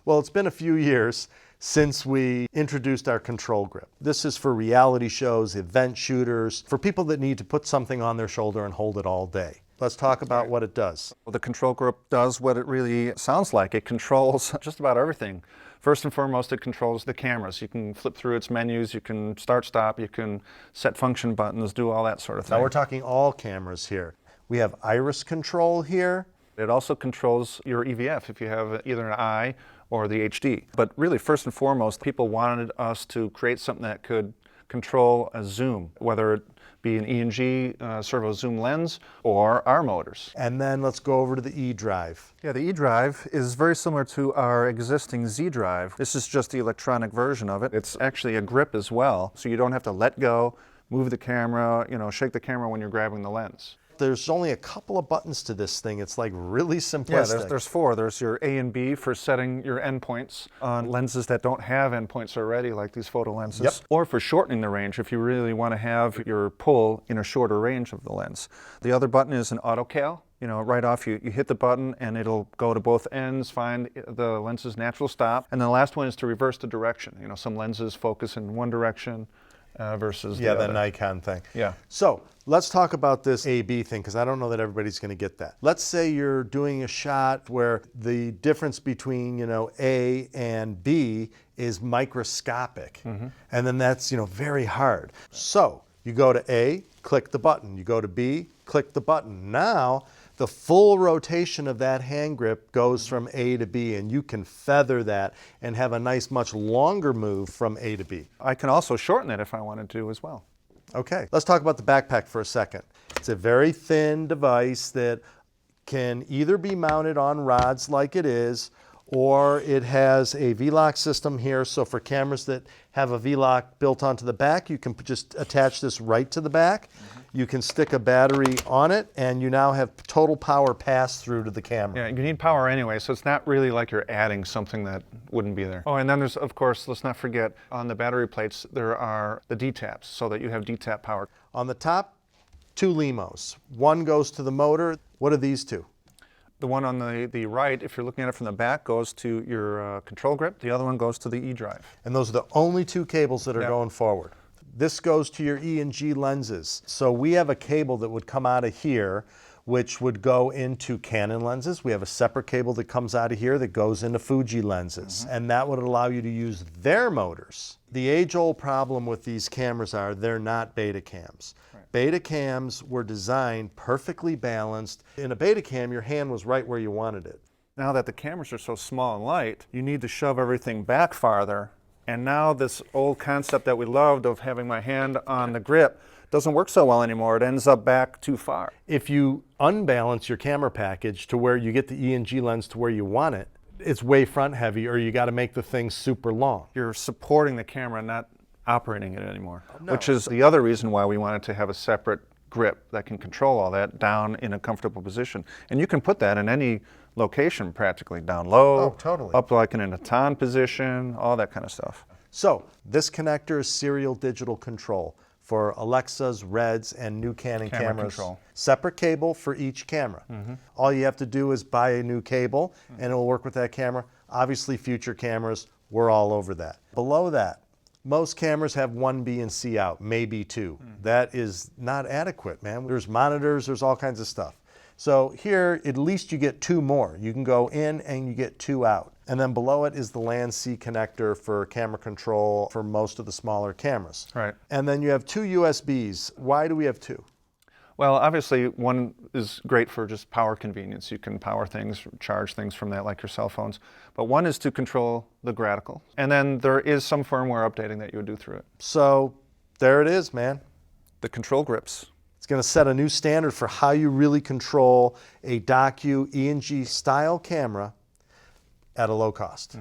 Well, it's been a few years since we introduced our control grip. This is for reality shows, event shooters, for people that need to put something on their shoulder and hold it all day. Let's talk about what it does. Well, the control grip does what it really sounds like. It controls just about everything. First and foremost, it controls the cameras. You can flip through its menus, you can start, stop, you can set function buttons, do all that sort of thing. Now we're talking all cameras here. We have iris control here. It also controls your EVF if you have either an I or the HD. But really, first and foremost, people wanted us to create something that could control a zoom, whether it be an E&G servo zoom lens or our motors. And then let's go over to the E drive. Yeah, the E drive is very similar to our existing Z drive. This is just the electronic version of it. It's actually a grip as well, so you don't have to let go, move the camera, shake the camera when you're grabbing the lens. There's only a couple of buttons to this thing. It's like really simplistic. Yeah, there's four. There's your A and B for setting your endpoints on lenses that don't have endpoints already, like these photo lenses. Yep. Or for shortening the range if you really want to have your pull in a shorter range of the lens. The other button is an auto cal. Right off you hit the button and it'll go to both ends, find the lens's natural stop. And the last one is to reverse the direction. Some lenses focus in one direction versus the other. The Nikon thing. Yeah. So let's talk about this A-B thing, because I don't know that everybody's going to get that. Let's say you're doing a shot where the difference between A and B is microscopic, and then that's very hard. So you go to A, click the button. You go to B, click the button. Now the full rotation of that hand grip goes from A to B, and you can feather that and have a nice, much longer move from A to B. I can also shorten it if I wanted to as well. Okay, let's talk about the backpack for a second. It's a very thin device that can either be mounted on rods like it is, or it has a V-lock system here. So for cameras that have a V-lock built onto the back, you can just attach this right to the back. You can stick a battery on it, and you now have total power pass through to the camera. Yeah, you need power anyway, so it's not really like you're adding something that wouldn't be there. Oh, and then there's, of course, let's not forget, on the battery plates, there are the D-taps, so that you have D-tap power. On the top, 2 LEMOs. One goes to the motor. What are these two? The one on the right, if you're looking at it from the back, goes to your control grip. The other one goes to the E drive. And those are the only 2 cables that are going forward. This goes to your E&G lenses. So we have a cable that would come out of here, which would go into Canon lenses. We have a separate cable that comes out of here that goes into Fuji lenses. And that would allow you to use their motors. The age-old problem with these cameras are they're not beta cams. Beta cams were designed perfectly balanced. In a beta cam, your hand was right where you wanted it. Now that the cameras are so small and light, you need to shove everything back farther. And now this old concept that we loved of having my hand on the grip doesn't work so well anymore. It ends up back too far. If you unbalance your camera package to where you get the E&G lens to where you want it, it's way front heavy, or you got to make the thing super long. You're supporting the camera, not operating it anymore, No. Which is the other reason why we wanted to have a separate grip that can control all that down in a comfortable position. And you can put that in any location practically, down low, Oh, totally. up like in a baton position, all that kind of stuff. So this connector is serial digital control for Alexas, Reds, and new Canon Camera cameras. control. Separate cable for each camera. All you have to do is buy a new cable, and it'll work with that camera. Obviously, future cameras, we're all over that. Below that, most cameras have 1 B and C out, maybe 2. That is not adequate, man. There's monitors, there's all kinds of stuff. So here, at least you get 2 more. You can go in and you get 2 out. And then below it is the LAN C connector for camera control for most of the smaller cameras. Right. And then you have 2 USBs. Why do we have 2? Well, obviously, one is great for just power convenience. You can power things, charge things from that, like your cell phones. But one is to control the graticle. And then there is some firmware updating that you would do through it. So there it is, man. The control grips. It's going to set a new standard for how you really control a docu E&G style camera at a low cost.